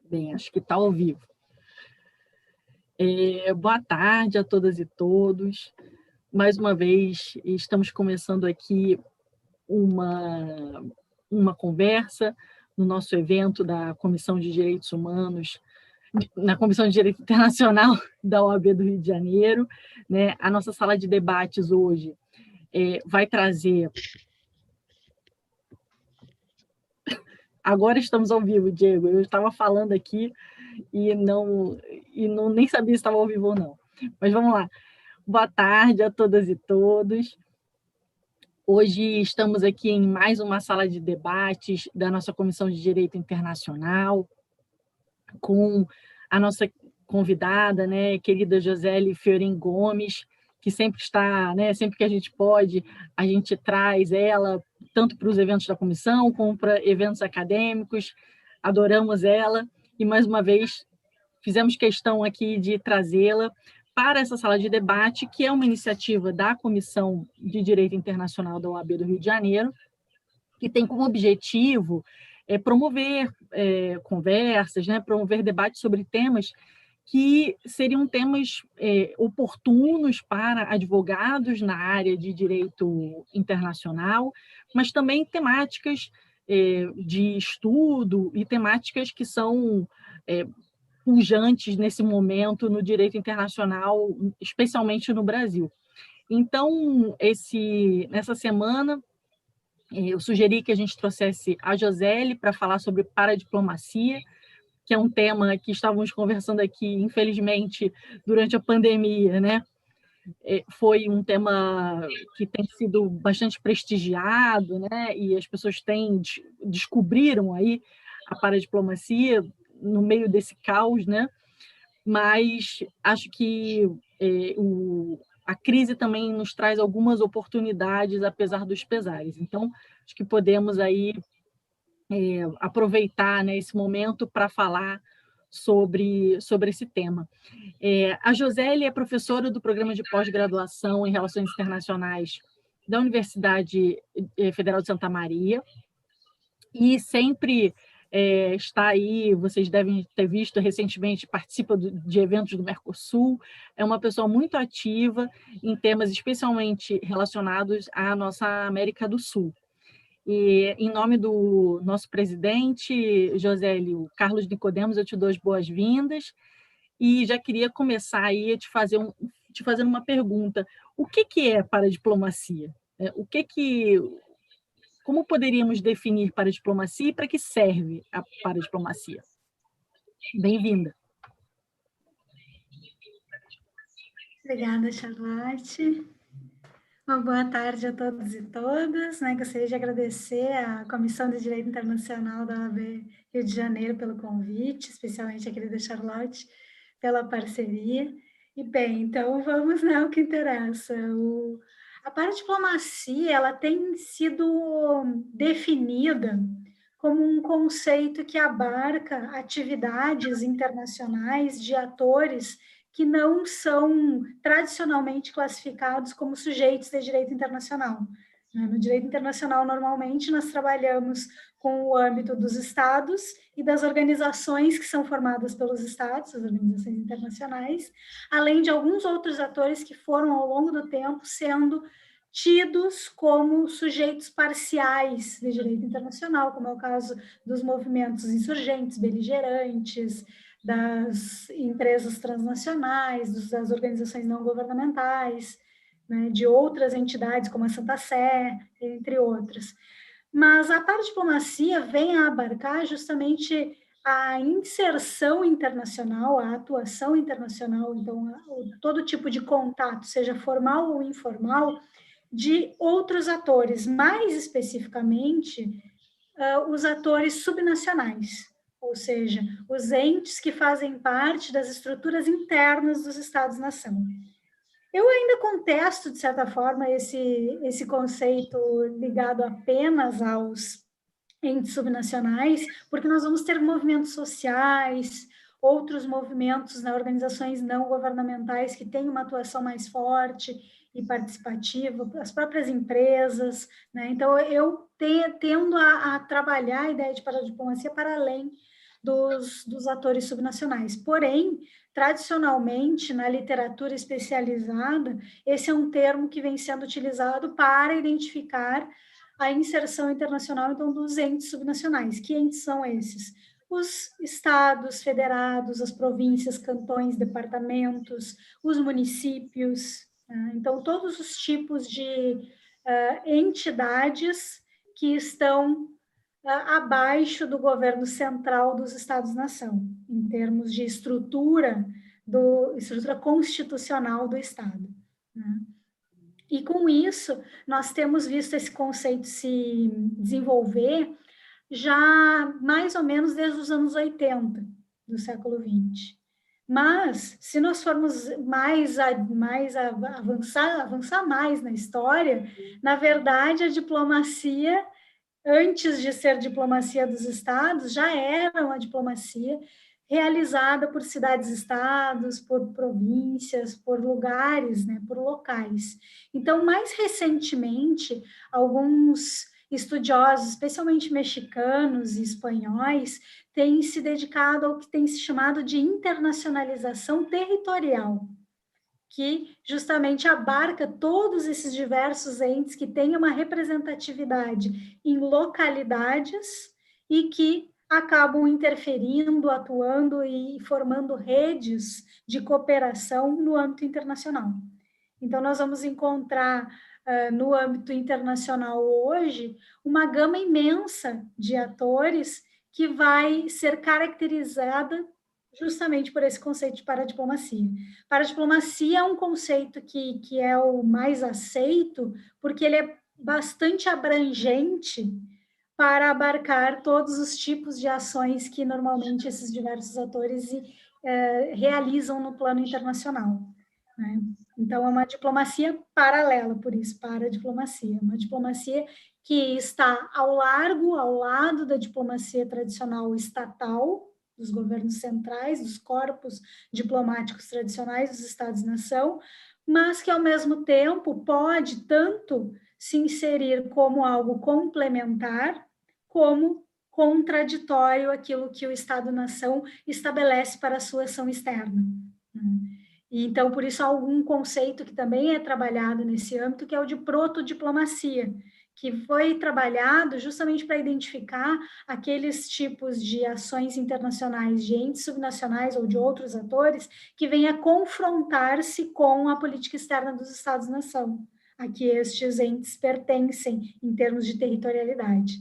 Bem, acho que está ao vivo. Boa tarde a todas e todos. Mais uma vez, estamos começando aqui uma conversa no nosso evento da Comissão de Direitos Humanos, na Comissão de Direito Internacional da OAB do Rio de Janeiro. Né? A nossa sala de debates hoje vai trazer... Agora estamos ao vivo, Diego. Eu estava falando aqui e nem sabia se estava ao vivo ou não. Mas vamos lá. Boa tarde a todas e todos. Hoje estamos aqui em mais uma sala de debates da nossa Comissão de Direito Internacional, com a nossa convidada, né, querida Joseli Fiorin Gomes, que sempre está, né, sempre que a gente pode, a gente traz ela tanto para os eventos da comissão como para eventos acadêmicos. Adoramos ela e, mais uma vez, fizemos questão aqui de trazê-la para essa sala de debate, que é uma iniciativa da Comissão de Direito Internacional da OAB do Rio de Janeiro, que tem como objetivo promover conversas, né, promover debates sobre temas que seriam temas oportunos para advogados na área de direito internacional, mas também temáticas de estudo e temáticas que são pujantes nesse momento no direito internacional, especialmente no Brasil. Então, nessa semana, eu sugeri que a gente trouxesse a Joseli para falar sobre paradiplomacia, que é um tema que estávamos conversando aqui, infelizmente, durante a pandemia, né? Foi um tema que tem sido bastante prestigiado, né? E as pessoas descobriram aí a paradiplomacia no meio desse caos, né? Mas acho que a crise também nos traz algumas oportunidades, apesar dos pesares. Então, acho que podemos aí aproveitar, né, esse momento para falar sobre esse tema. A Joseli é professora do programa de pós-graduação em Relações Internacionais da Universidade Federal de Santa Maria e sempre está aí, vocês devem ter visto recentemente, participa de eventos do Mercosul, é uma pessoa muito ativa em temas especialmente relacionados à nossa América do Sul. E, em nome do nosso presidente, Josélio Carlos Nicodemos, eu te dou as boas-vindas e já queria começar aí te fazendo uma pergunta. O que é paradiplomacia? Como poderíamos definir paradiplomacia e para que serve a paradiplomacia? Bem-vinda. Obrigada, Charlotte. Uma boa tarde a todos e todas. Gostaria de agradecer à Comissão de Direito Internacional da OAB Rio de Janeiro pelo convite, especialmente a querida Charlotte pela parceria. E bem, então vamos ao que interessa. A paradiplomacia, ela tem sido definida como um conceito que abarca atividades internacionais de atores que não são tradicionalmente classificados como sujeitos de direito internacional. No direito internacional, normalmente, nós trabalhamos com o âmbito dos estados e das organizações que são formadas pelos estados, as organizações internacionais, além de alguns outros atores que foram, ao longo do tempo, sendo tidos como sujeitos parciais de direito internacional, como é o caso dos movimentos insurgentes, beligerantes, das empresas transnacionais, das organizações não governamentais, né, de outras entidades como a Santa Sé, entre outras. Mas a paradiplomacia vem a abarcar justamente a inserção internacional, a atuação internacional, então todo tipo de contato, seja formal ou informal, de outros atores, mais especificamente os atores subnacionais, ou seja, os entes que fazem parte das estruturas internas dos Estados-nação. Eu ainda contesto, de certa forma, esse conceito ligado apenas aos entes subnacionais, porque nós vamos ter movimentos sociais, outros movimentos, organizações não governamentais que têm uma atuação mais forte, e participativa, as próprias empresas, né? Então, eu tendo a trabalhar a ideia de paradiplomacia para além dos atores subnacionais. Porém, tradicionalmente, na literatura especializada, esse é um termo que vem sendo utilizado para identificar a inserção internacional, então, dos entes subnacionais. Que entes são esses? Os estados federados, as províncias, cantões, departamentos, os municípios, né? Então, todos os tipos de entidades que estão abaixo do governo central dos Estados-nação, em termos de estrutura constitucional do Estado, né? E com isso, nós temos visto esse conceito se desenvolver já mais ou menos desde os anos 80 do século XX. Mas, se nós formos avançar mais na história, na verdade, a diplomacia, antes de ser diplomacia dos estados, já era uma diplomacia realizada por cidades-estados, por províncias, por lugares, né, por locais. Então, mais recentemente, alguns estudiosos, especialmente mexicanos e espanhóis, têm se dedicado ao que tem se chamado de internacionalização territorial, que justamente abarca todos esses diversos entes que têm uma representatividade em localidades e que acabam interferindo, atuando e formando redes de cooperação no âmbito internacional. Então, nós vamos encontrar no âmbito internacional hoje uma gama imensa de atores que vai ser caracterizada justamente por esse conceito de paradiplomacia. Paradiplomacia é um conceito que é o mais aceito, porque ele é bastante abrangente para abarcar todos os tipos de ações que normalmente esses diversos atores realizam no plano internacional, né? Então, é uma diplomacia paralela, por isso, paradiplomacia. Uma diplomacia que está ao lado da diplomacia tradicional estatal, dos governos centrais, dos corpos diplomáticos tradicionais dos Estados-nação, mas que, ao mesmo tempo, pode tanto se inserir como algo complementar, como contraditório àquilo que o Estado-nação estabelece para a sua ação externa. E, então, por isso, há algum conceito que também é trabalhado nesse âmbito, que é o de protodiplomacia, que foi trabalhado justamente para identificar aqueles tipos de ações internacionais de entes subnacionais ou de outros atores que vêm a confrontar-se com a política externa dos Estados-nação, a que estes entes pertencem em termos de territorialidade.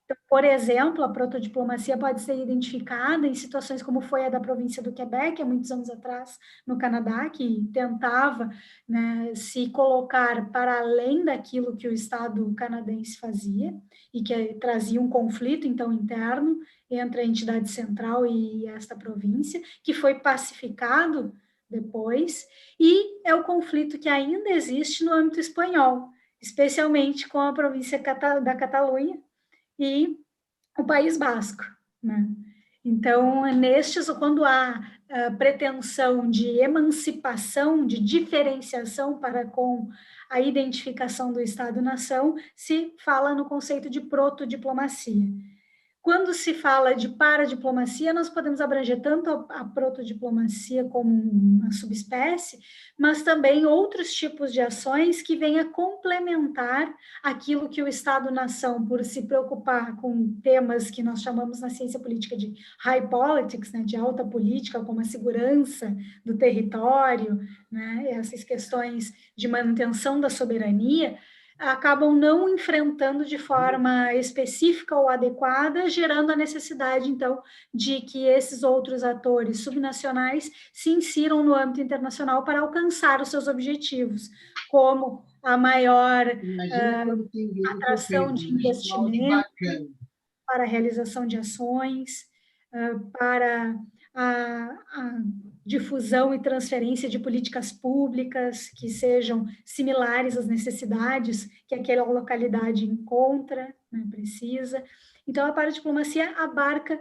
Então, por exemplo, a protodiplomacia pode ser identificada em situações como foi a da província do Quebec, há muitos anos atrás, no Canadá, que tentava, né, se colocar para além daquilo que o Estado canadense fazia, e que trazia um conflito, então, interno entre a entidade central e esta província, que foi pacificado depois, e é o conflito que ainda existe no âmbito espanhol, especialmente com a província da Catalunha, e o País Basco, né? Então, quando há pretensão de emancipação, de diferenciação para com a identificação do Estado-nação, se fala no conceito de protodiplomacia. Quando se fala de paradiplomacia, nós podemos abranger tanto a protodiplomacia como uma subespécie, mas também outros tipos de ações que venham a complementar aquilo que o Estado-nação, por se preocupar com temas que nós chamamos na ciência política de high politics, né, de alta política, como a segurança do território, né, essas questões de manutenção da soberania, acabam não enfrentando de forma específica ou adequada, gerando a necessidade, então, de que esses outros atores subnacionais se insiram no âmbito internacional para alcançar os seus objetivos, como a maior atração de investimento, para a realização de ações, para a difusão e transferência de políticas públicas que sejam similares às necessidades que aquela localidade encontra, né, precisa. Então, a paradiplomacia abarca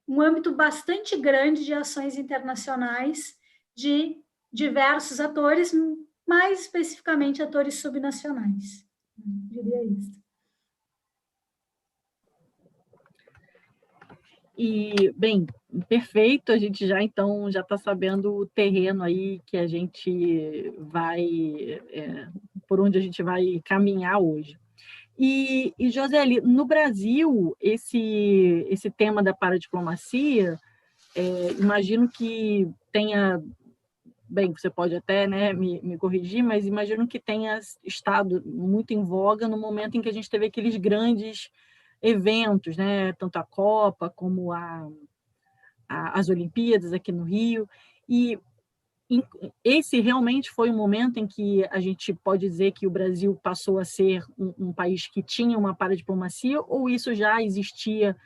um âmbito bastante grande de ações internacionais de diversos atores, mais especificamente atores subnacionais. Eu diria isso. E, bem, perfeito, a gente já então já está sabendo o terreno aí que a gente vai, por onde a gente vai caminhar hoje. E Joseli, no Brasil, esse tema da paradiplomacia, imagino que tenha, bem, você pode até, né, me corrigir, mas imagino que tenha estado muito em voga no momento em que a gente teve aqueles grandes eventos, né, tanto a Copa como as Olimpíadas aqui no Rio, e esse realmente foi um momento em que a gente pode dizer que o Brasil passou a ser um país que tinha uma paradiplomacia, ou isso já existia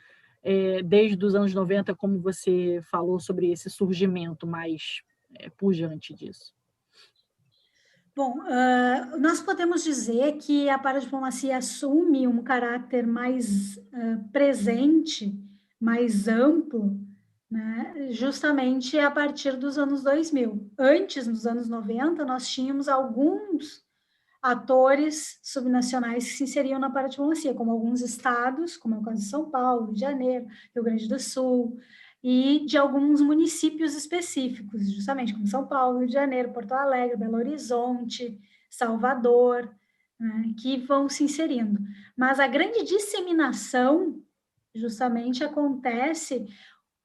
desde os anos 90, como você falou sobre esse surgimento mais pujante disso? Bom, nós podemos dizer que a paradiplomacia assume um caráter mais presente, mais amplo, né, justamente a partir dos anos 2000. Antes, nos anos 90, nós tínhamos alguns atores subnacionais que se inseriam na paradiplomacia, como alguns estados, como é o caso de São Paulo, Rio de Janeiro, Rio Grande do Sul, e de alguns municípios específicos, justamente como São Paulo, Rio de Janeiro, Porto Alegre, Belo Horizonte, Salvador, né, que vão se inserindo. Mas a grande disseminação justamente acontece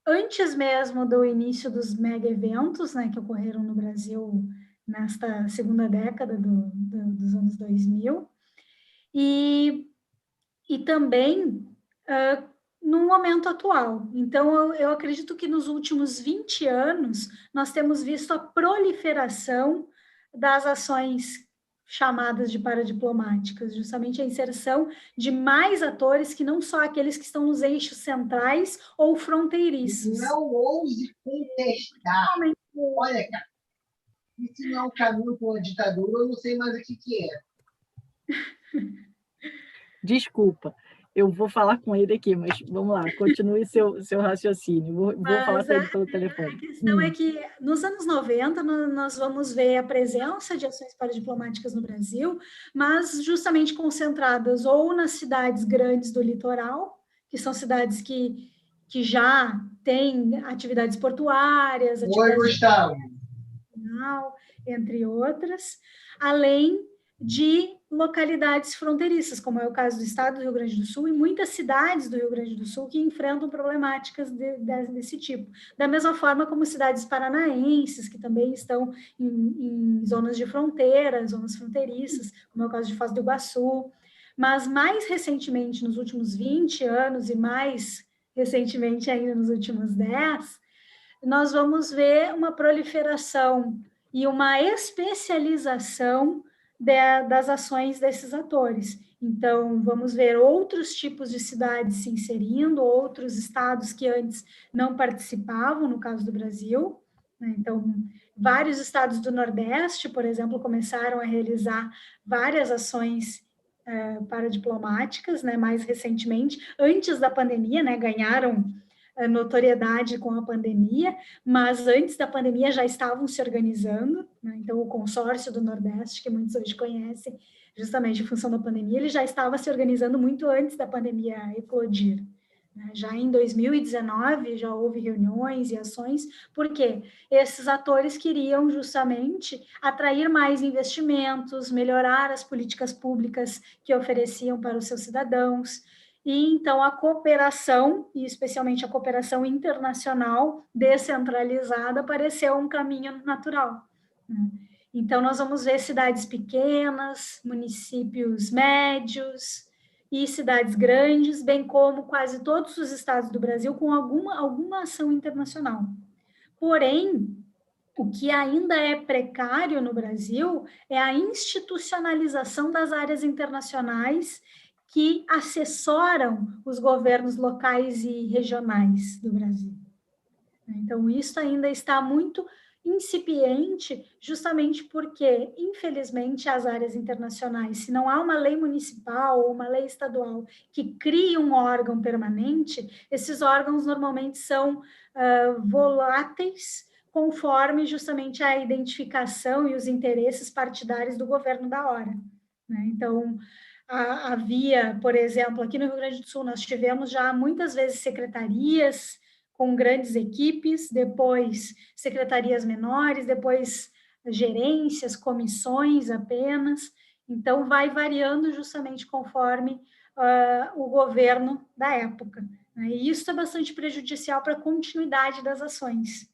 antes mesmo do início dos mega eventos, né, que ocorreram no Brasil nesta segunda década dos anos 2000, e, e também no momento atual. Então, eu acredito que nos últimos 20 anos, nós temos visto a proliferação das ações chamadas de paradiplomáticas, justamente a inserção de mais atores que não só aqueles que estão nos eixos centrais ou fronteiriços. Não ouse contestar. Olha, cara, isso não é um caminho para uma ditadura, eu não sei mais o que é. Desculpa, eu vou falar com ele aqui, mas vamos lá, continue seu raciocínio. Vou falar com ele pelo telefone. A questão é que, nos anos 90, nós vamos ver a presença de ações paradiplomáticas no Brasil, mas justamente concentradas ou nas cidades grandes do litoral, que são cidades que já têm atividades portuárias, Oi, Gustavo. Entre outras, além de localidades fronteiriças, como é o caso do estado do Rio Grande do Sul e muitas cidades do Rio Grande do Sul que enfrentam problemáticas desse tipo. Da mesma forma como cidades paranaenses, que também estão em zonas de fronteira, zonas fronteiriças, como é o caso de Foz do Iguaçu. Mas mais recentemente, nos últimos 20 anos e mais recentemente ainda nos últimos 10, nós vamos ver uma proliferação e uma especialização das ações desses atores. Então, vamos ver outros tipos de cidades se inserindo, outros estados que antes não participavam, no caso do Brasil. Então, vários estados do Nordeste, por exemplo, começaram a realizar várias ações paradiplomáticas, né, mais recentemente, antes da pandemia, né, ganharam notoriedade com a pandemia, mas antes da pandemia já estavam se organizando, né? Então o consórcio do Nordeste, que muitos hoje conhecem, justamente em função da pandemia, ele já estava se organizando muito antes da pandemia eclodir. Né? Já em 2019 já houve reuniões e ações, porque esses atores queriam justamente atrair mais investimentos, melhorar as políticas públicas que ofereciam para os seus cidadãos, e então a cooperação, e especialmente a cooperação internacional descentralizada, pareceu um caminho natural. Então, nós vamos ver cidades pequenas, municípios médios e cidades grandes, bem como quase todos os estados do Brasil com alguma ação internacional. Porém, o que ainda é precário no Brasil é a institucionalização das áreas internacionais que assessoram os governos locais e regionais do Brasil. Então, isso ainda está muito incipiente, justamente porque, infelizmente, as áreas internacionais, se não há uma lei municipal ou uma lei estadual que crie um órgão permanente, esses órgãos normalmente são voláteis, conforme justamente a identificação e os interesses partidários do governo da hora, né? Então, havia, por exemplo, aqui no Rio Grande do Sul, nós tivemos já muitas vezes secretarias com grandes equipes, depois secretarias menores, depois gerências, comissões apenas. Então, vai variando justamente conforme o governo da época, né? E isso é bastante prejudicial para a continuidade das ações.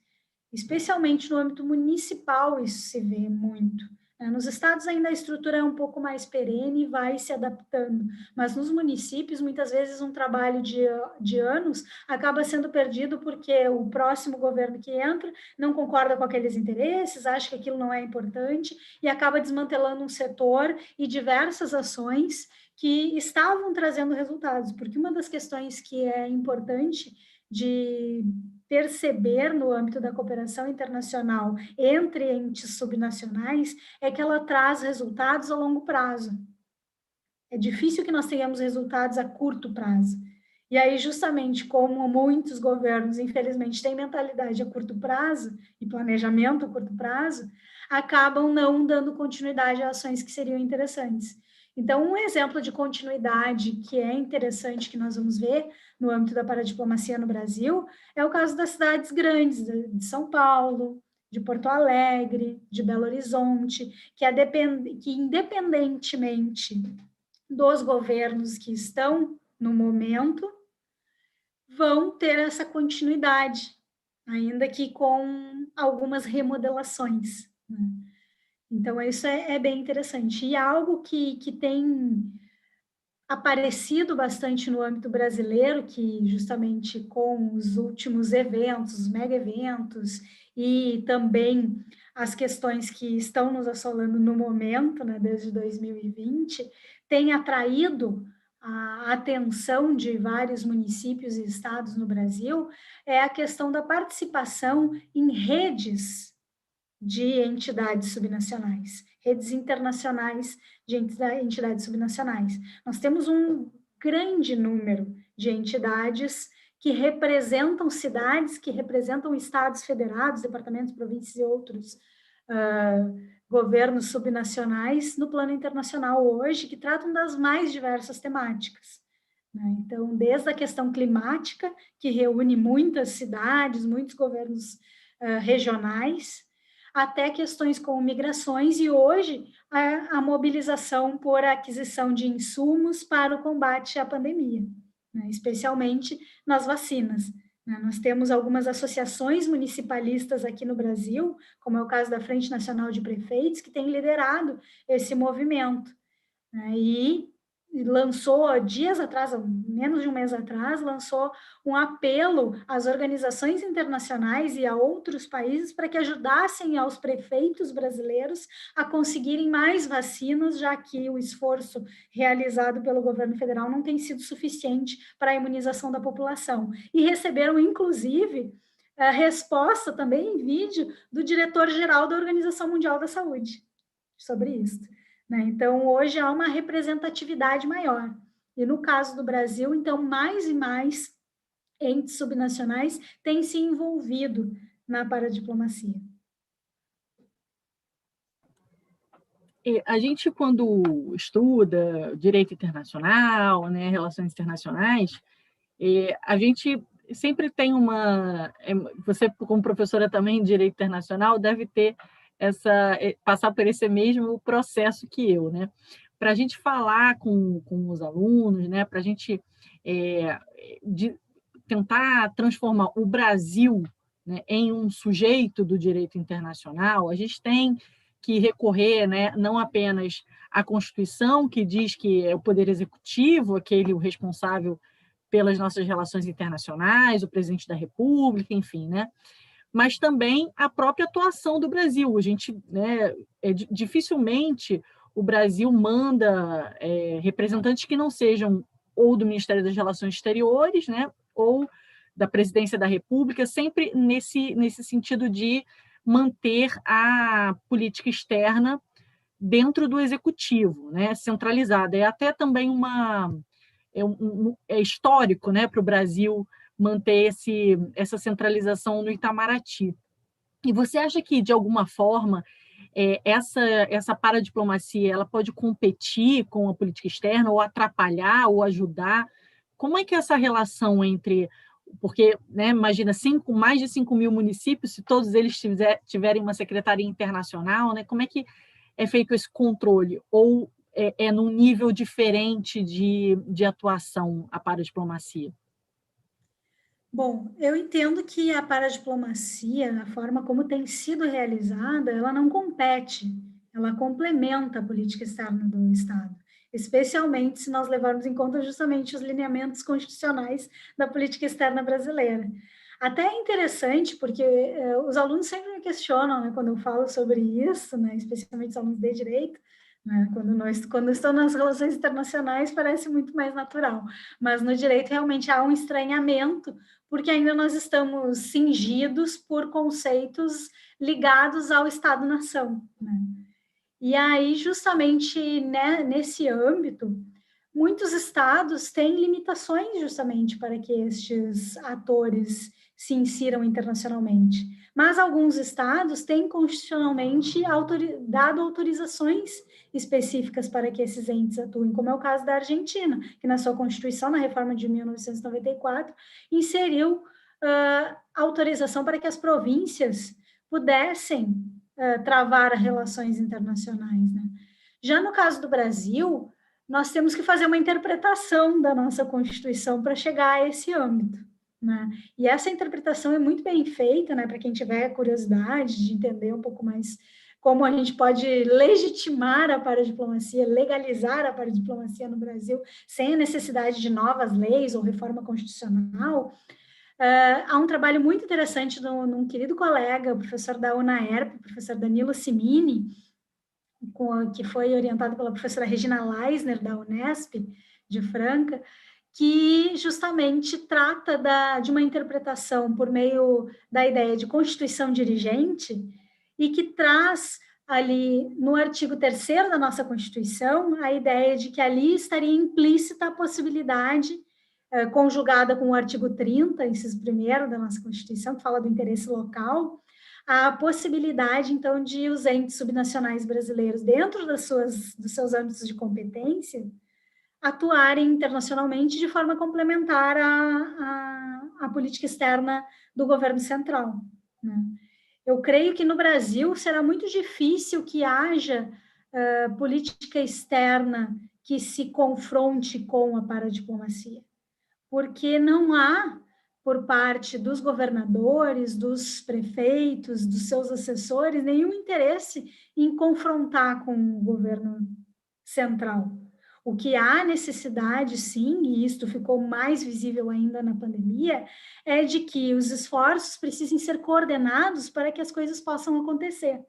Especialmente no âmbito municipal, isso se vê muito. Nos estados ainda a estrutura é um pouco mais perene e vai se adaptando, mas nos municípios, muitas vezes, um trabalho de anos acaba sendo perdido porque o próximo governo que entra não concorda com aqueles interesses, acha que aquilo não é importante e acaba desmantelando um setor e diversas ações que estavam trazendo resultados, porque uma das questões que é importante de perceber no âmbito da cooperação internacional entre entes subnacionais é que ela traz resultados a longo prazo. É difícil que nós tenhamos resultados a curto prazo. E aí, justamente como muitos governos, infelizmente, têm mentalidade a curto prazo e planejamento a curto prazo, acabam não dando continuidade a ações que seriam interessantes. Então, um exemplo de continuidade que é interessante que nós vamos ver no âmbito da paradiplomacia no Brasil é o caso das cidades grandes, de São Paulo, de Porto Alegre, de Belo Horizonte, que independentemente dos governos que estão no momento, vão ter essa continuidade, ainda que com algumas remodelações, né? Então, isso é bem interessante. E algo que tem aparecido bastante no âmbito brasileiro, que justamente com os últimos eventos, os mega eventos, e também as questões que estão nos assolando no momento, né, desde 2020, tem atraído a atenção de vários municípios e estados no Brasil, é a questão da participação em redes de entidades subnacionais, redes internacionais de entidades subnacionais. Nós temos um grande número de entidades que representam cidades, que representam estados federados, departamentos, províncias e outros governos subnacionais no plano internacional hoje, que tratam das mais diversas temáticas, né? Então, desde a questão climática, que reúne muitas cidades, muitos governos regionais, até questões como migrações e hoje a mobilização por aquisição de insumos para o combate à pandemia, né? Especialmente nas vacinas, né? Nós temos algumas associações municipalistas aqui no Brasil, como é o caso da Frente Nacional de Prefeitos, que tem liderado esse movimento, né? E lançou, dias atrás, menos de um mês atrás, lançou um apelo às organizações internacionais e a outros países para que ajudassem aos prefeitos brasileiros a conseguirem mais vacinas, já que o esforço realizado pelo governo federal não tem sido suficiente para a imunização da população. E receberam, inclusive, a resposta também em vídeo do diretor-geral da Organização Mundial da Saúde sobre isso, né? Então, hoje há uma representatividade maior. E no caso do Brasil, então, mais e mais entes subnacionais têm se envolvido na paradiplomacia. E a gente, quando estuda direito internacional, né, relações internacionais, a gente sempre tem você, como professora também de direito internacional, deve ter passar por esse mesmo processo que eu, né? Para a gente falar com os alunos, né? Para a gente tentar transformar o Brasil, né, em um sujeito do direito internacional, a gente tem que recorrer, né, não apenas à Constituição, que diz que é o Poder Executivo, aquele o responsável pelas nossas relações internacionais, o presidente da República, enfim, né? Mas também a própria atuação do Brasil. A gente, né, dificilmente o Brasil manda representantes que não sejam ou do Ministério das Relações Exteriores, né, ou da Presidência da República, sempre nesse sentido de manter a política externa dentro do Executivo, né, centralizada. É até também é histórico, né, para o Brasil manter essa centralização no Itamaraty. E você acha que, de alguma forma, essa paradiplomacia ela pode competir com a política externa, ou atrapalhar, ou ajudar? Como é que é essa relação entre... Porque, né, imagina, mais de 5.000 municípios, se todos eles tiverem uma secretaria internacional, né, como é que é feito esse controle? Ou é num nível diferente de atuação a paradiplomacia? Bom, eu entendo que a paradiplomacia, a forma como tem sido realizada, ela não compete, ela complementa a política externa do Estado, especialmente se nós levarmos em conta justamente os lineamentos constitucionais da política externa brasileira. Até é interessante, porque os alunos sempre me questionam, né, quando eu falo sobre isso, né, especialmente os alunos de direito, né, quando estão nas relações internacionais parece muito mais natural, mas no direito realmente há um estranhamento, porque ainda nós estamos cingidos por conceitos ligados ao Estado-nação, né? E aí, justamente nesse âmbito, muitos estados têm limitações justamente para que estes atores se insiram internacionalmente. Mas alguns estados têm constitucionalmente dado autorizações específicas para que esses entes atuem, como é o caso da Argentina, que na sua Constituição, na reforma de 1994, inseriu autorização para que as províncias pudessem travar relações internacionais, né? Já no caso do Brasil, nós temos que fazer uma interpretação da nossa Constituição para chegar a esse âmbito, né? E essa interpretação é muito bem feita, né, para quem tiver curiosidade de entender um pouco mais como a gente pode legitimar a paradiplomacia, legalizar a paradiplomacia no Brasil, sem a necessidade de novas leis ou reforma constitucional. Há um trabalho muito interessante de um querido colega, o professor da UNAERP, o professor Danilo Simini, que foi orientado pela professora Regina Leisner, da Unesp, de Franca, que justamente trata de uma interpretação por meio da ideia de constituição dirigente e que traz ali no artigo 3º da nossa Constituição a ideia de que ali estaria implícita a possibilidade, conjugada com o artigo 30, inciso 1º da nossa Constituição, que fala do interesse local, a possibilidade, então, de os entes subnacionais brasileiros, dentro dos seus âmbitos de competência, atuarem internacionalmente de forma complementar à política externa do governo central, né? Eu creio que no Brasil será muito difícil que haja política externa que se confronte com a paradiplomacia, porque não há, por parte dos governadores, dos prefeitos, dos seus assessores, nenhum interesse em confrontar com o governo central. O que há necessidade, sim, e isto ficou mais visível ainda na pandemia, é de que os esforços precisem ser coordenados para que as coisas possam acontecer,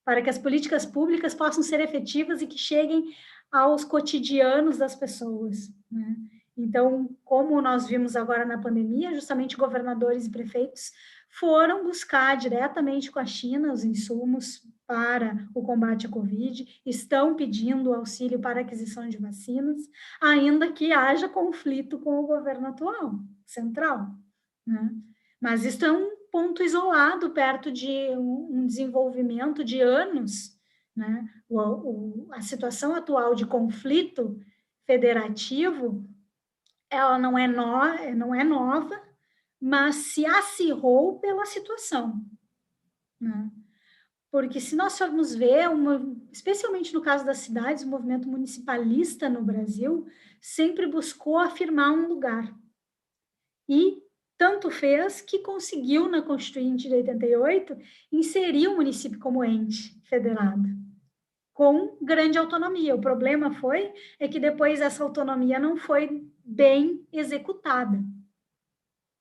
para que as políticas públicas possam ser efetivas e que cheguem aos cotidianos das pessoas, né? Então, como nós vimos agora na pandemia, justamente governadores e prefeitos foram buscar diretamente com a China os insumos para o combate à Covid, estão pedindo auxílio para aquisição de vacinas, ainda que haja conflito com o governo atual, central, né? Mas isso é um ponto isolado perto de um desenvolvimento de anos, né? A situação atual de conflito federativo, ela não é nova, mas se acirrou pela situação, né? Porque se nós formos ver, especialmente no caso das cidades, o movimento municipalista no Brasil sempre buscou afirmar um lugar. E tanto fez que conseguiu, na Constituinte de 88, inserir o município como ente federado, com grande autonomia. O problema é que depois essa autonomia não foi bem executada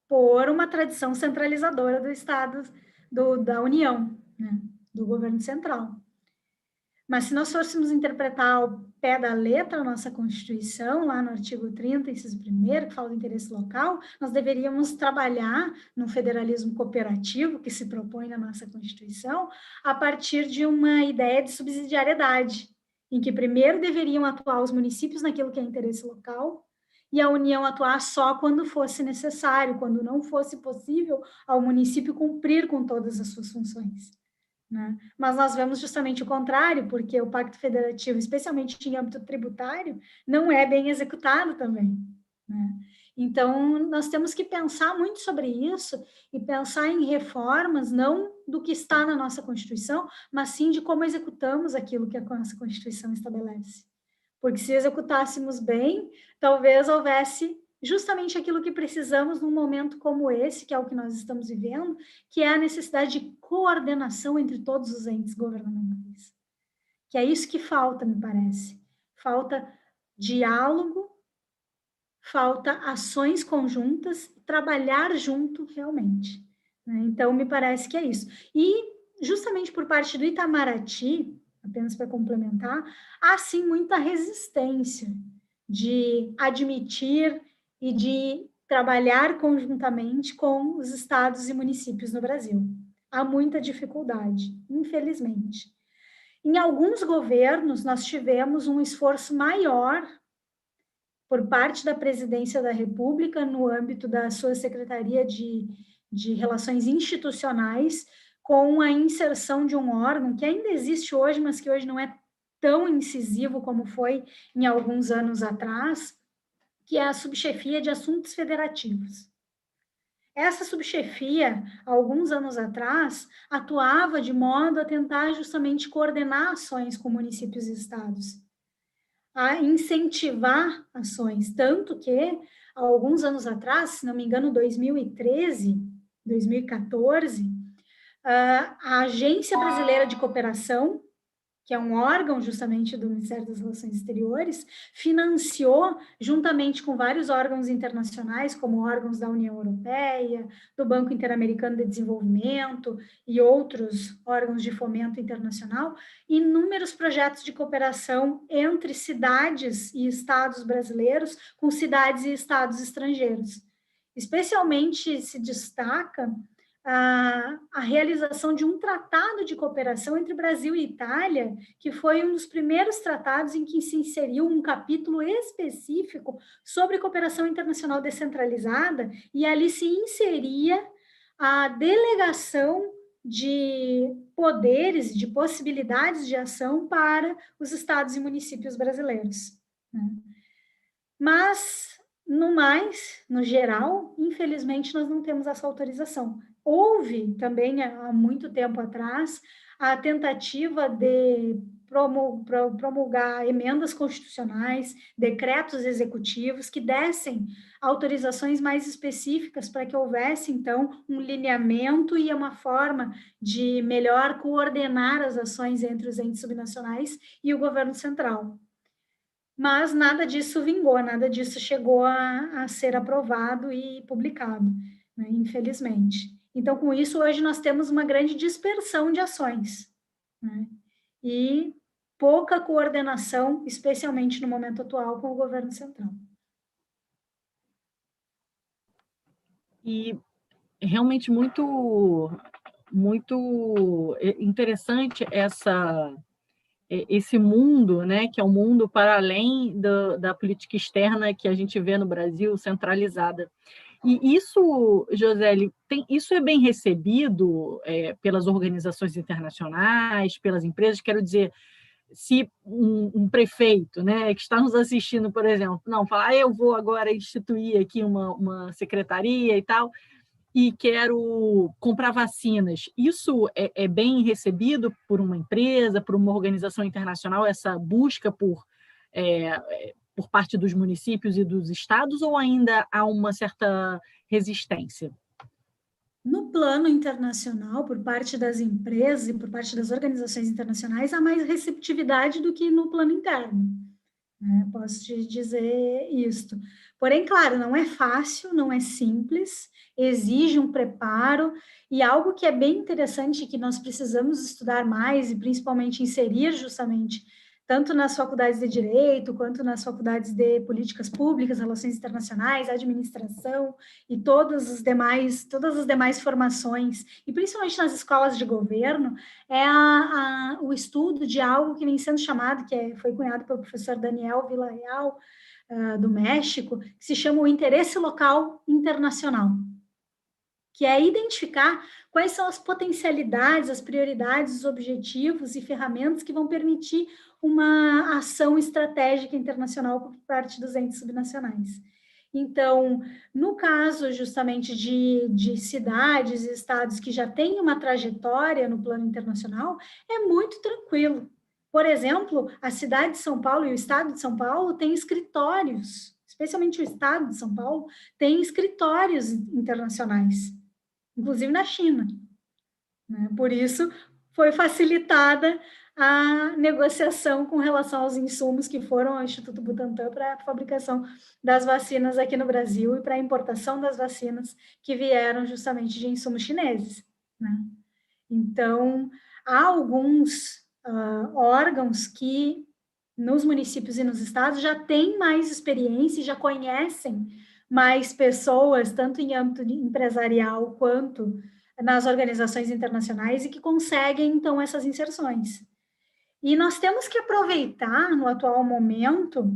por uma tradição centralizadora do Estado, da União, né, do governo central. Mas se nós fôssemos interpretar ao pé da letra a nossa Constituição, lá no artigo 30, inciso 1º, que fala do interesse local, nós deveríamos trabalhar no federalismo cooperativo que se propõe na nossa Constituição, a partir de uma ideia de subsidiariedade, em que primeiro deveriam atuar os municípios naquilo que é interesse local, e a União atuar só quando fosse necessário, quando não fosse possível ao município cumprir com todas as suas funções, né? Mas nós vemos justamente o contrário, porque o Pacto Federativo, especialmente em âmbito tributário, não é bem executado também, né? Então, nós temos que pensar muito sobre isso e pensar em reformas, não do que está na nossa Constituição, mas sim de como executamos aquilo que a nossa Constituição estabelece. Porque se executássemos bem, talvez houvesse justamente aquilo que precisamos num momento como esse, que é o que nós estamos vivendo, que é a necessidade de coordenação entre todos os entes governamentais. Que é isso que falta, me parece. Falta diálogo, falta ações conjuntas, trabalhar junto realmente, né? Então, me parece que é isso. E, justamente por parte do Itamaraty, apenas para complementar, há sim muita resistência de admitir e de trabalhar conjuntamente com os estados e municípios no Brasil. Há muita dificuldade, infelizmente. Em alguns governos, nós tivemos um esforço maior por parte da Presidência da República, no âmbito da sua Secretaria de Relações Institucionais, com a inserção de um órgão que ainda existe hoje, mas que hoje não é tão incisivo como foi em alguns anos atrás, que é a Subchefia de Assuntos Federativos. Essa subchefia, alguns anos atrás, atuava de modo a tentar justamente coordenar ações com municípios e estados, a incentivar ações, tanto que, há alguns anos atrás, se não me engano, 2013, 2014, a Agência Brasileira de Cooperação, que é um órgão justamente do Ministério das Relações Exteriores, financiou, juntamente com vários órgãos internacionais, como órgãos da União Europeia, do Banco Interamericano de Desenvolvimento e outros órgãos de fomento internacional, inúmeros projetos de cooperação entre cidades e estados brasileiros com cidades e estados estrangeiros. Especialmente se destaca a realização de um tratado de cooperação entre Brasil e Itália, que foi um dos primeiros tratados em que se inseriu um capítulo específico sobre cooperação internacional descentralizada, e ali se inseria a delegação de poderes, de possibilidades de ação para os estados e municípios brasileiros, né? Mas, no mais, no geral, infelizmente, nós não temos essa autorização. Houve também, há muito tempo atrás, a tentativa de promulgar emendas constitucionais, decretos executivos que dessem autorizações mais específicas para que houvesse, então, um lineamento e uma forma de melhor coordenar as ações entre os entes subnacionais e o governo central. Mas nada disso vingou, nada disso chegou a ser aprovado e publicado, né, infelizmente. Então, com isso, hoje nós temos uma grande dispersão de ações, né, e pouca coordenação, especialmente no momento atual, com o governo central. E realmente muito interessante esse mundo, né, que é um mundo para além da política externa que a gente vê no Brasil, centralizada. E isso, Joseli, isso é bem recebido pelas organizações internacionais, pelas empresas? Quero dizer, se um prefeito, né, que está nos assistindo, por exemplo, não, fala, eu vou agora instituir aqui uma secretaria e tal, e quero comprar vacinas. Isso é bem recebido por uma empresa, por uma organização internacional, essa busca por parte dos municípios e dos estados, ou ainda há uma certa resistência? No plano internacional, por parte das empresas e por parte das organizações internacionais, há mais receptividade do que no plano interno, né? Posso te dizer isto. Porém, claro, não é fácil, não é simples, exige um preparo, e algo que é bem interessante, que nós precisamos estudar mais e principalmente inserir justamente tanto nas faculdades de Direito, quanto nas faculdades de Políticas Públicas, Relações Internacionais, Administração e todas as demais formações, e principalmente nas escolas de governo, é o estudo de algo que vem sendo chamado, foi cunhado pelo professor Daniel Villarreal, do México, que se chama o interesse local internacional, que é identificar quais são as potencialidades, as prioridades, os objetivos e ferramentas que vão permitir uma ação estratégica internacional por parte dos entes subnacionais. Então, no caso justamente de cidades e estados que já têm uma trajetória no plano internacional, é muito tranquilo. Por exemplo, a cidade de São Paulo e o estado de São Paulo têm escritórios, especialmente o estado de São Paulo, tem escritórios internacionais, inclusive na China, né? Por isso, foi facilitada a negociação com relação aos insumos que foram ao Instituto Butantan para a fabricação das vacinas aqui no Brasil e para a importação das vacinas que vieram justamente de insumos chineses, né? Então, há alguns órgãos que nos municípios e nos estados já têm mais experiência, já conhecem mais pessoas, tanto em âmbito empresarial quanto nas organizações internacionais, e que conseguem, então, essas inserções. E nós temos que aproveitar, no atual momento,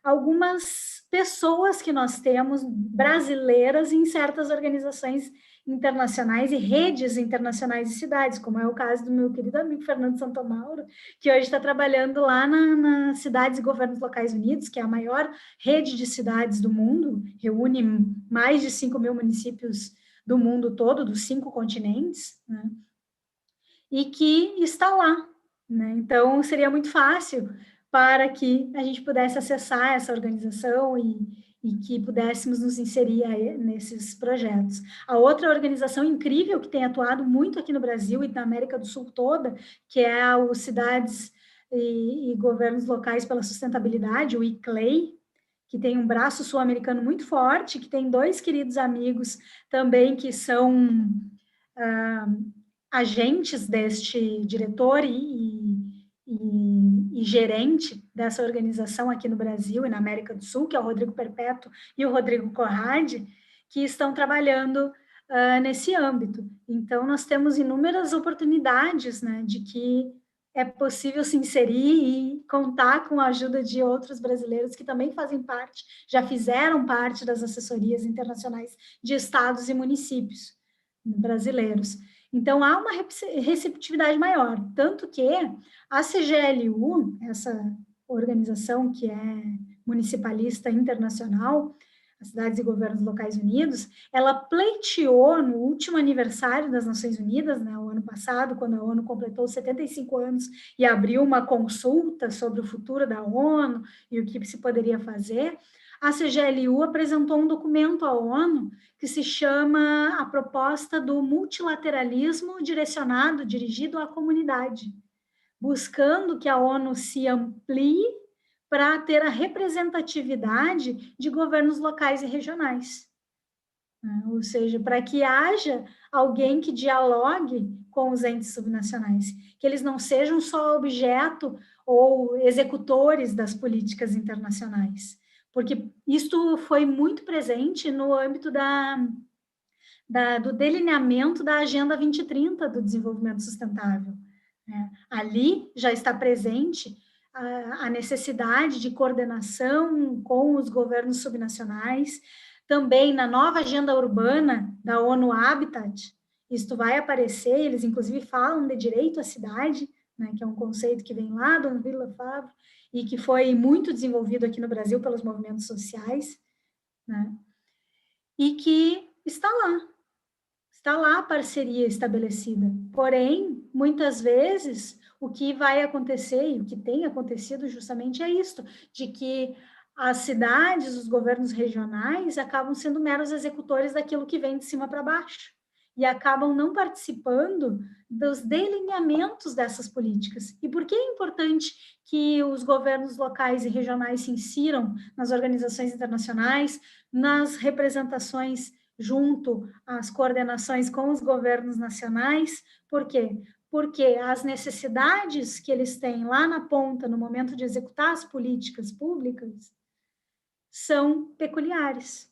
algumas pessoas que nós temos, brasileiras, em certas organizações internacionais e redes internacionais de cidades, como é o caso do meu querido amigo Fernando Santomauro, que hoje está trabalhando lá nas Cidades e Governos Locais Unidos, que é a maior rede de cidades do mundo, reúne mais de 5.000 municípios do mundo todo, dos 5 continentes, né? E que está lá, né? Então, seria muito fácil para que a gente pudesse acessar essa organização e que pudéssemos nos inserir nesses projetos. A outra organização incrível que tem atuado muito aqui no Brasil e na América do Sul toda, que é o Cidades e Governos Locais pela Sustentabilidade, o ICLEI, que tem um braço sul-americano muito forte, que tem 2 queridos amigos também que são agentes deste diretor e gerente dessa organização aqui no Brasil e na América do Sul, que é o Rodrigo Perpétuo e o Rodrigo Corradi, que estão trabalhando nesse âmbito. Então, nós temos inúmeras oportunidades, né, de que é possível se inserir e contar com a ajuda de outros brasileiros que também fazem parte, já fizeram parte das assessorias internacionais de estados e municípios brasileiros. Então, há uma receptividade maior, tanto que a CGLU, essa organização que é municipalista internacional, as Cidades e Governos Locais Unidos, ela pleiteou no último aniversário das Nações Unidas, né, o ano passado, quando a ONU completou 75 anos e abriu uma consulta sobre o futuro da ONU e o que se poderia fazer, a CGLU apresentou um documento à ONU que se chama a proposta do multilateralismo dirigido à comunidade, buscando que a ONU se amplie para ter a representatividade de governos locais e regionais. Ou seja, para que haja alguém que dialogue com os entes subnacionais, que eles não sejam só objeto ou executores das políticas internacionais, porque isto foi muito presente no âmbito do delineamento da Agenda 2030 do Desenvolvimento Sustentável, né? Ali já está presente a necessidade de coordenação com os governos subnacionais, também na nova agenda urbana da ONU Habitat, isto vai aparecer, eles inclusive falam de direito à cidade, né, que é um conceito que vem lá do Henri Lefebvre e que foi muito desenvolvido aqui no Brasil pelos movimentos sociais, né, e que está lá a parceria estabelecida. Porém, muitas vezes, o que vai acontecer, e o que tem acontecido justamente é isto, de que as cidades, os governos regionais, acabam sendo meros executores daquilo que vem de cima para baixo, e acabam não participando dos delineamentos dessas políticas. E por que é importante que os governos locais e regionais se insiram nas organizações internacionais, nas representações junto às coordenações com os governos nacionais? Por quê? Porque as necessidades que eles têm lá na ponta, no momento de executar as políticas públicas, são peculiares.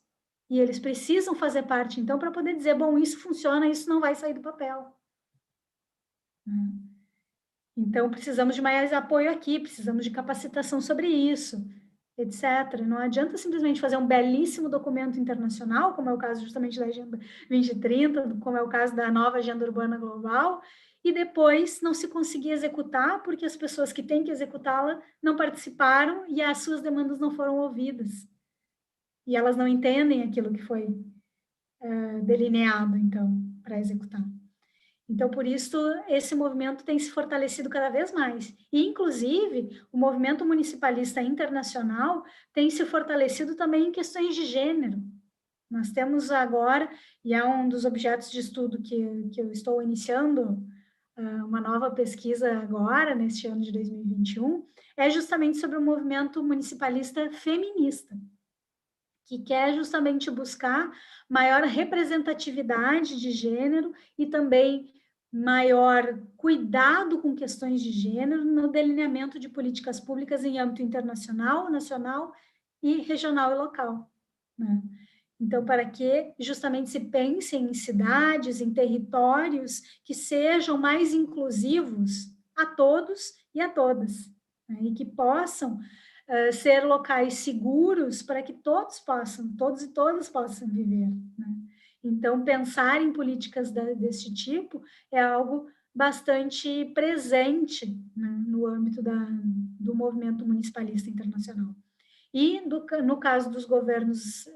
E eles precisam fazer parte, então, para poder dizer, bom, isso funciona, isso não vai sair do papel. Então, precisamos de mais apoio aqui, precisamos de capacitação sobre isso. etc. Não adianta simplesmente fazer um belíssimo documento internacional, como é o caso justamente da Agenda 2030, como é o caso da nova Agenda Urbana Global, e depois não se conseguir executar, porque as pessoas que têm que executá-la não participaram e as suas demandas não foram ouvidas. E elas não entendem aquilo que foi delineado, então, para executar. Então, por isso, esse movimento tem se fortalecido cada vez mais. E, inclusive, o movimento municipalista internacional tem se fortalecido também em questões de gênero. Nós temos agora, e é um dos objetos de estudo que eu estou iniciando, uma nova pesquisa agora, neste ano de 2021, é justamente sobre o movimento municipalista feminista, que quer justamente buscar maior representatividade de gênero e também maior cuidado com questões de gênero no delineamento de políticas públicas em âmbito internacional, nacional e regional e local, né? Então, para que justamente se pense em cidades, em territórios que sejam mais inclusivos a todos e a todas, né? E que possam ser locais seguros para que todos e todas possam viver, né? Então, pensar em políticas desse tipo é algo bastante presente, né, no âmbito do movimento municipalista internacional. E, no caso dos governos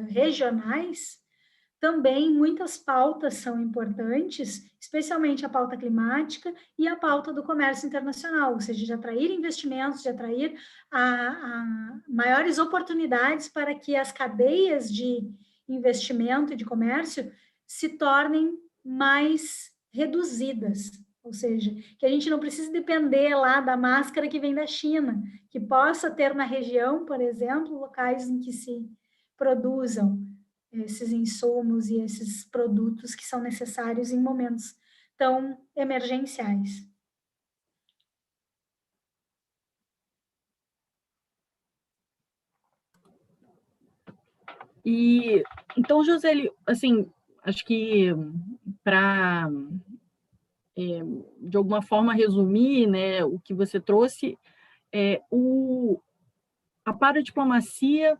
regionais, também muitas pautas são importantes, especialmente a pauta climática e a pauta do comércio internacional, ou seja, de atrair investimentos, de atrair a maiores oportunidades para que as cadeias de investimento e de comércio se tornem mais reduzidas, ou seja, que a gente não precise depender lá da máscara que vem da China, que possa ter na região, por exemplo, locais em que se produzam esses insumos e esses produtos que são necessários em momentos tão emergenciais. E então, Joseli, assim, acho que para de alguma forma resumir, né, o que você trouxe, a paradiplomacia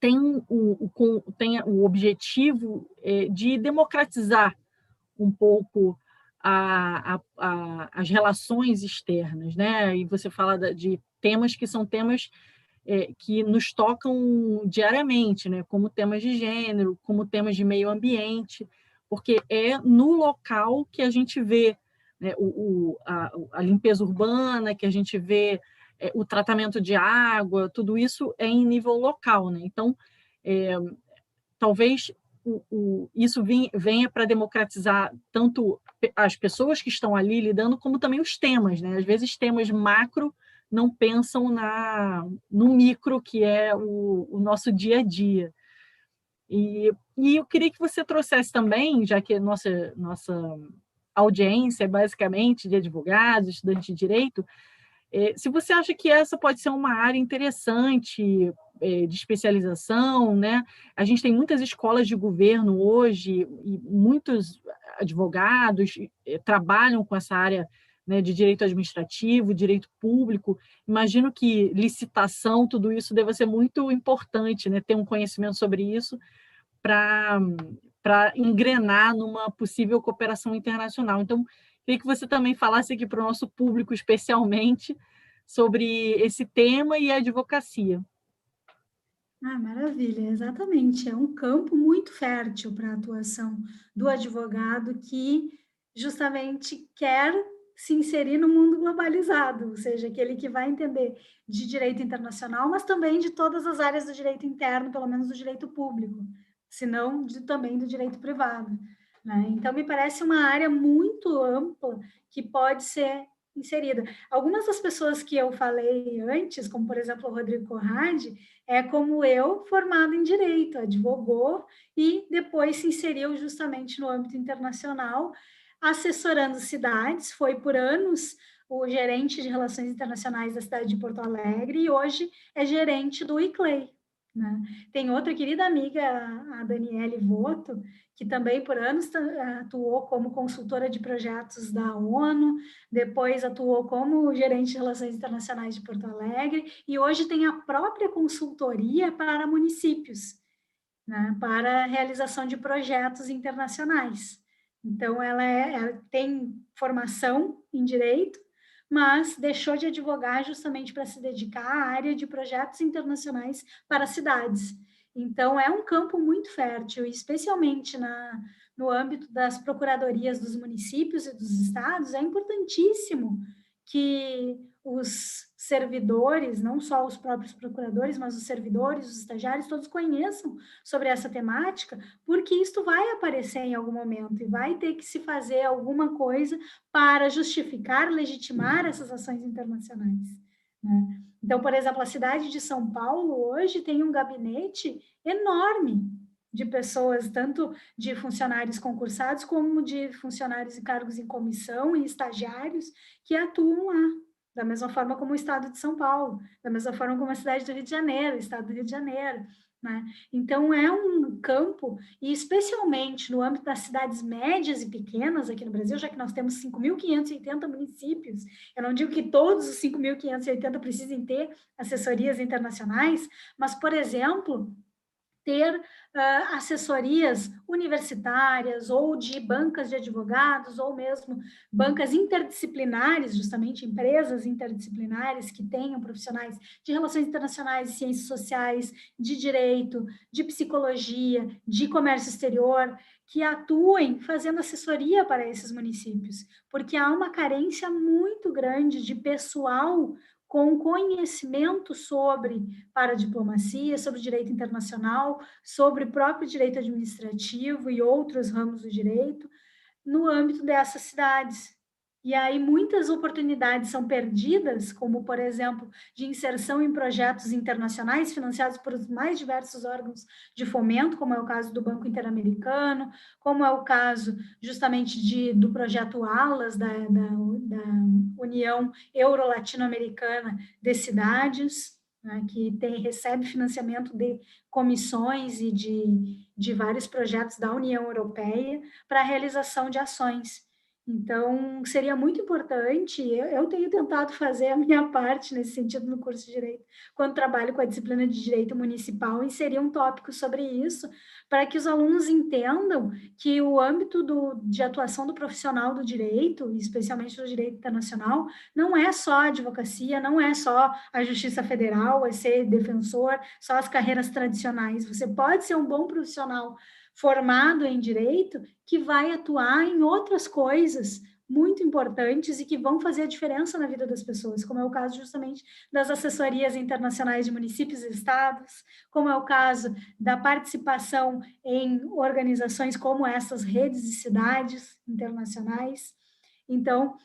tem o objetivo de democratizar um pouco as relações externas, né? E você fala de temas que são temas que nos tocam diariamente, né? Como temas de gênero, como temas de meio ambiente, porque é no local que a gente vê, né, a limpeza urbana, que a gente vê o tratamento de água, tudo isso é em nível local, né? Então, talvez isso venha para democratizar tanto as pessoas que estão ali lidando, como também os temas, né? Às vezes temas macro não pensam no micro, que é o nosso dia a dia. E eu queria que você trouxesse também, já que nossa audiência é basicamente de advogados, estudantes de direito, se você acha que essa pode ser uma área interessante de especialização, né? A gente tem muitas escolas de governo hoje e muitos advogados trabalham com essa área, né, de direito administrativo, direito público. Imagino que licitação, tudo isso deva ser muito importante, né? Ter um conhecimento sobre isso para engrenar numa possível cooperação internacional. Então, queria que você também falasse aqui para o nosso público, especialmente, sobre esse tema e a advocacia. Maravilha, exatamente. É um campo muito fértil para a atuação do advogado que justamente quer se inserir no mundo globalizado, ou seja, aquele que vai entender de direito internacional, mas também de todas as áreas do direito interno, pelo menos do direito público, se não também do direito privado, né? Então, me parece uma área muito ampla que pode ser inserida. Algumas das pessoas que eu falei antes, como, por exemplo, o Rodrigo Conradi, como eu, formado em direito, advogou e depois se inseriu justamente no âmbito internacional, assessorando cidades, foi por anos o gerente de relações internacionais da cidade de Porto Alegre e hoje é gerente do ICLEI, né? Tem outra querida amiga, a Daniele Voto, que também por anos atuou como consultora de projetos da ONU, depois atuou como gerente de relações internacionais de Porto Alegre, e hoje tem a própria consultoria para municípios, né, para a realização de projetos internacionais. Então, ela tem formação em direito, mas deixou de advogar justamente para se dedicar à área de projetos internacionais para cidades. Então, é um campo muito fértil, especialmente no âmbito das procuradorias dos municípios e dos estados, é importantíssimo que os servidores, não só os próprios procuradores, mas os servidores, os estagiários, todos conheçam sobre essa temática, porque isto vai aparecer em algum momento e vai ter que se fazer alguma coisa para justificar, legitimar essas ações internacionais, né? Então, por exemplo, a cidade de São Paulo hoje tem um gabinete enorme de pessoas, tanto de funcionários concursados como de funcionários e cargos em comissão e estagiários que atuam lá, da mesma forma como o estado de São Paulo, da mesma forma como a cidade do Rio de Janeiro, o estado do Rio de Janeiro, né? Então, é um campo, e especialmente no âmbito das cidades médias e pequenas aqui no Brasil, já que nós temos 5.580 municípios, eu não digo que todos os 5.580 precisem ter assessorias internacionais, mas, por exemplo, ter assessorias universitárias ou de bancas de advogados ou mesmo bancas interdisciplinares, justamente empresas interdisciplinares que tenham profissionais de relações internacionais, de ciências sociais, de direito, de psicologia, de comércio exterior, que atuem fazendo assessoria para esses municípios, porque há uma carência muito grande de pessoal com conhecimento sobre paradiplomacia, sobre direito internacional, sobre o próprio direito administrativo e outros ramos do direito, no âmbito dessas cidades. E aí muitas oportunidades são perdidas, como, por exemplo, de inserção em projetos internacionais financiados por os mais diversos órgãos de fomento, como é o caso do Banco Interamericano, como é o caso justamente do projeto ALAS, da União Euro-Latino-Americana de Cidades, né, que recebe financiamento de comissões e de vários projetos da União Europeia para a realização de ações. Então, seria muito importante, eu tenho tentado fazer a minha parte nesse sentido no curso de Direito, quando trabalho com a disciplina de Direito Municipal, inserir um tópico sobre isso, para que os alunos entendam que o âmbito de atuação do profissional do direito, especialmente do direito internacional, não é só a advocacia, não é só a Justiça Federal, é ser defensor, só as carreiras tradicionais. Você pode ser um bom profissional formado em direito que vai atuar em outras coisas muito importantes e que vão fazer a diferença na vida das pessoas, como é o caso justamente das assessorias internacionais de municípios e estados, como é o caso da participação em organizações como essas redes de cidades internacionais. Então,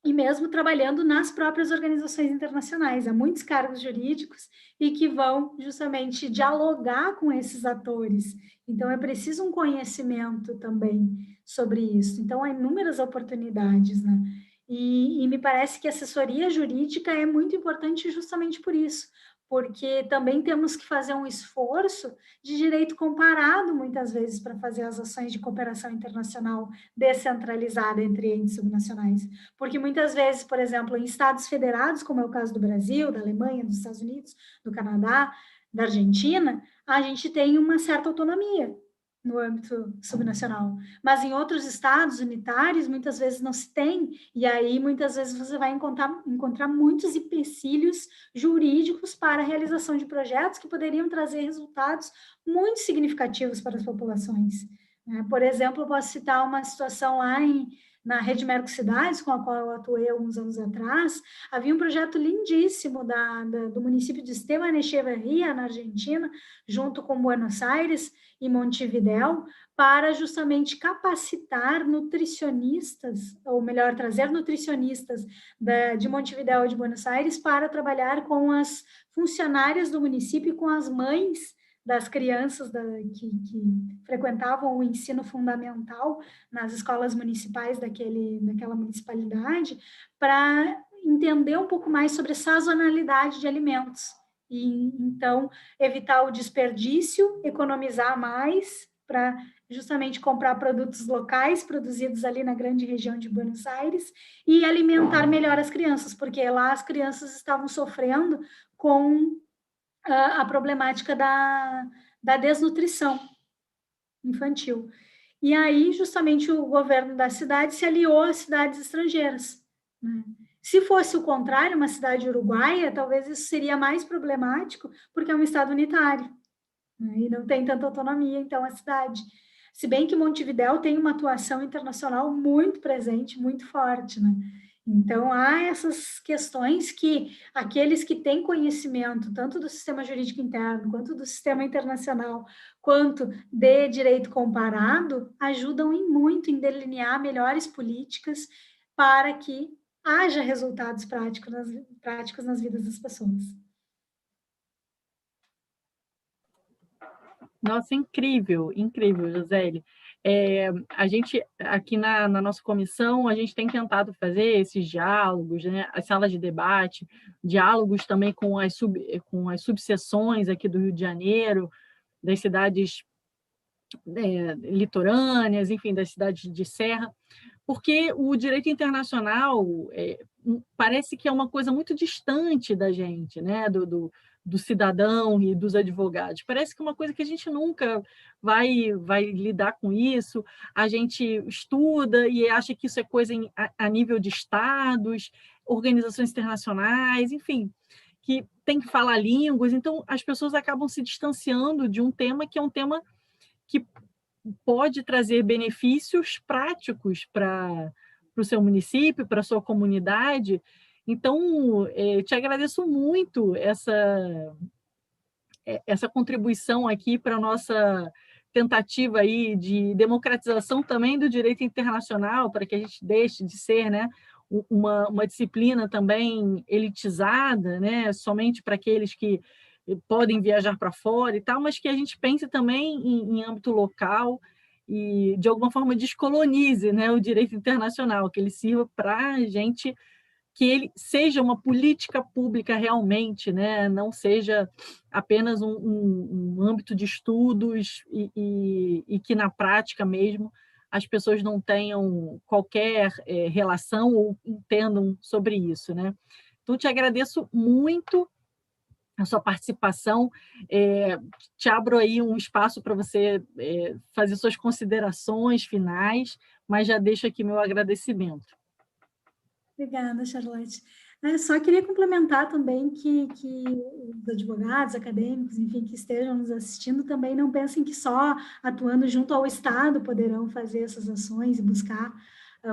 e mesmo trabalhando nas próprias organizações internacionais. Há muitos cargos jurídicos e que vão justamente dialogar com esses atores. Então, é preciso um conhecimento também sobre isso. Então, há inúmeras oportunidades, né? E me parece que a assessoria jurídica é muito importante justamente por isso, porque também temos que fazer um esforço de direito comparado, muitas vezes, para fazer as ações de cooperação internacional descentralizada entre entes subnacionais. Porque muitas vezes, por exemplo, em estados federados, como é o caso do Brasil, da Alemanha, dos Estados Unidos, do Canadá, da Argentina, a gente tem uma certa autonomia no âmbito subnacional. Mas em outros estados unitários, muitas vezes não se tem, e aí muitas vezes você vai encontrar muitos empecilhos jurídicos para a realização de projetos que poderiam trazer resultados muito significativos para as populações. Por exemplo, eu posso citar uma situação lá na Rede Mercocidades, com a qual eu atuei alguns anos atrás. Havia um projeto lindíssimo do município de Esteban Echeverría, na Argentina, junto com Buenos Aires e Montevidéu, para justamente capacitar nutricionistas, ou melhor, trazer nutricionistas de Montevidéu e de Buenos Aires para trabalhar com as funcionárias do município e com as mães das crianças que frequentavam o ensino fundamental nas escolas municipais daquela municipalidade, para entender um pouco mais sobre sazonalidade de alimentos. E, então, evitar o desperdício, economizar mais para justamente comprar produtos locais, produzidos ali na grande região de Buenos Aires, e alimentar melhor as crianças, porque lá as crianças estavam sofrendo com a problemática da desnutrição infantil. E aí, justamente, o governo da cidade se aliou às cidades estrangeiras, né? Se fosse o contrário, uma cidade uruguaia, talvez isso seria mais problemático, porque é um estado unitário, né? E não tem tanta autonomia, então, a cidade. Se bem que Montevidéu tem uma atuação internacional muito presente, muito forte, né? Então, há essas questões que aqueles que têm conhecimento, tanto do sistema jurídico interno, quanto do sistema internacional, quanto de direito comparado, ajudam muito em delinear melhores políticas para que haja resultados práticos nas vidas das pessoas. Nossa, incrível, incrível, Joseli. A gente, aqui na nossa comissão, a gente tem tentado fazer esses diálogos, né, as salas de debate, diálogos também com as subseções aqui do Rio de Janeiro, das cidades litorâneas, enfim, das cidades de serra, porque o direito internacional parece que é uma coisa muito distante da gente, né, do cidadão e dos advogados. Parece que é uma coisa que a gente nunca vai lidar com isso, a gente estuda e acha que isso é coisa a nível de estados, organizações internacionais, enfim, que tem que falar línguas, então as pessoas acabam se distanciando de um tema que é um tema que pode trazer benefícios práticos para o seu município, para a sua comunidade. Então, te agradeço muito essa contribuição aqui para a nossa tentativa aí de democratização também do direito internacional, para que a gente deixe de ser, né, uma disciplina também elitizada, né, somente para aqueles que podem viajar para fora e tal, mas que a gente pense também em âmbito local e, de alguma forma, descolonize, né, o direito internacional, que ele sirva para a gente, que ele seja uma política pública realmente, né, não seja apenas um âmbito de estudos e que, na prática mesmo, as pessoas não tenham qualquer relação ou entendam sobre isso, né? Então, te agradeço muito a sua participação. Te abro aí um espaço para você fazer suas considerações finais, mas já deixo aqui meu agradecimento. Obrigada, Charlotte. Só queria complementar também que os advogados, acadêmicos, enfim, que estejam nos assistindo, também não pensem que só atuando junto ao Estado poderão fazer essas ações e buscar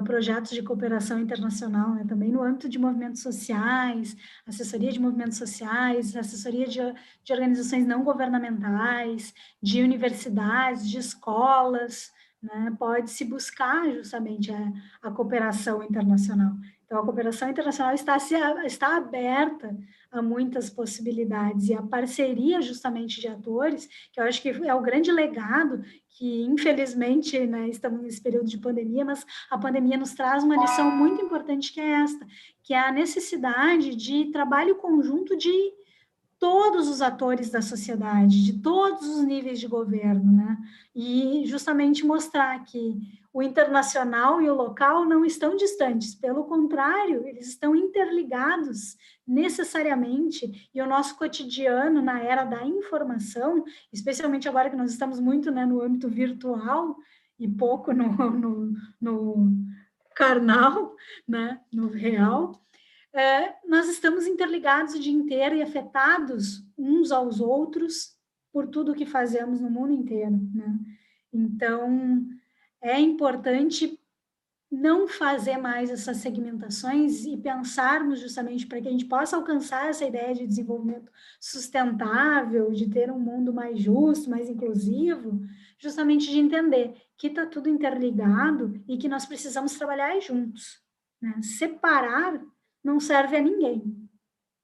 projetos de cooperação internacional, né? Também no âmbito de movimentos sociais, assessoria de movimentos sociais, assessoria de organizações não governamentais, de universidades, de escolas, né? Pode-se buscar justamente a cooperação internacional. Então, a cooperação internacional está aberta a muitas possibilidades, e a parceria justamente de atores, que eu acho que é o grande legado, que infelizmente, né, estamos nesse período de pandemia, mas a pandemia nos traz uma lição muito importante, que é esta, que é a necessidade de trabalho conjunto de todos os atores da sociedade, de todos os níveis de governo, né? E justamente mostrar que o internacional e o local não estão distantes, pelo contrário, eles estão interligados necessariamente, e o nosso cotidiano na era da informação, especialmente agora que nós estamos muito, né, no âmbito virtual e pouco no carnal, né, no real, nós estamos interligados o dia inteiro e afetados uns aos outros por tudo que fazemos no mundo inteiro, né? Então, é importante não fazer mais essas segmentações e pensarmos justamente para que a gente possa alcançar essa ideia de desenvolvimento sustentável, de ter um mundo mais justo, mais inclusivo, justamente de entender que está tudo interligado e que nós precisamos trabalhar juntos, né? Separar não serve a ninguém,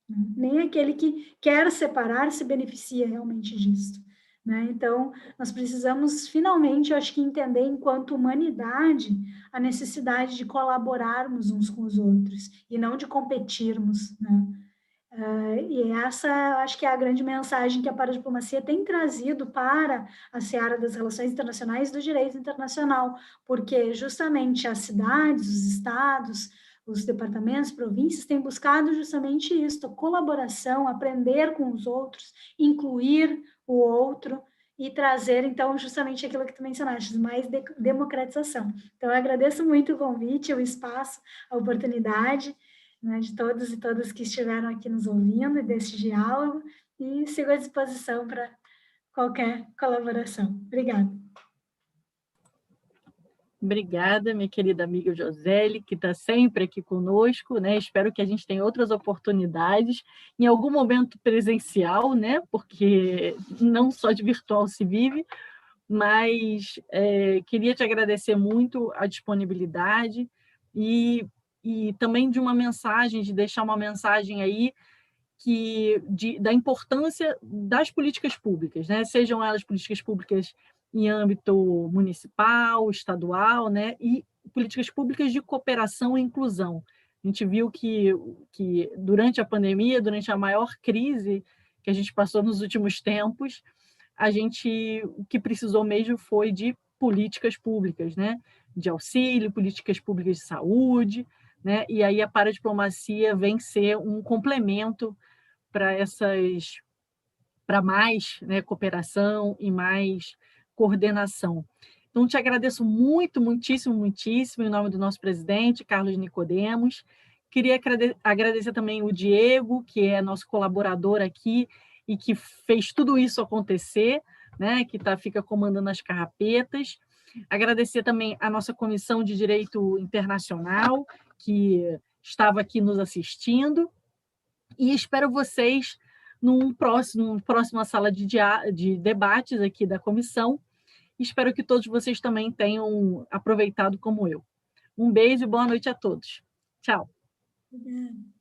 né? Nem aquele que quer separar se beneficia realmente disso, né? Então, nós precisamos finalmente, eu acho que entender, enquanto humanidade, a necessidade de colaborarmos uns com os outros e não de competirmos, né? E essa, eu acho que é a grande mensagem que a paradiplomacia tem trazido para a seara das relações internacionais e do direito internacional, porque justamente as cidades, os estados, os departamentos, províncias têm buscado justamente isso, a colaboração, aprender com os outros, incluir o outro e trazer, então, justamente aquilo que tu mencionaste, mais democratização. Então, eu agradeço muito o convite, o espaço, a oportunidade, né, de todos e todas que estiveram aqui nos ouvindo e deste diálogo, e sigo à disposição para qualquer colaboração. Obrigada. Obrigada, minha querida amiga Josélie, que está sempre aqui conosco, né? Espero que a gente tenha outras oportunidades, em algum momento presencial, né? Porque não só de virtual se vive, mas queria te agradecer muito a disponibilidade e também de uma mensagem, de deixar uma mensagem aí da importância das políticas públicas, né? Sejam elas políticas públicas em âmbito municipal, estadual, né? E políticas públicas de cooperação e inclusão. A gente viu que durante a pandemia, durante a maior crise que a gente passou nos últimos tempos, o que precisou mesmo foi de políticas públicas, né? De auxílio, políticas públicas de saúde, né? E aí a paradiplomacia vem ser um complemento para mais, né, cooperação e mais coordenação. Então, te agradeço muito, muitíssimo, muitíssimo, em nome do nosso presidente, Carlos Nicodemos. Queria agradecer também o Diego, que é nosso colaborador aqui e que fez tudo isso acontecer, né, que fica comandando as carrapetas. Agradecer também a nossa Comissão de Direito Internacional, que estava aqui nos assistindo, e espero vocês próxima sala de debates aqui da comissão. Espero que todos vocês também tenham aproveitado como eu. Um beijo e boa noite a todos. Tchau. Obrigada.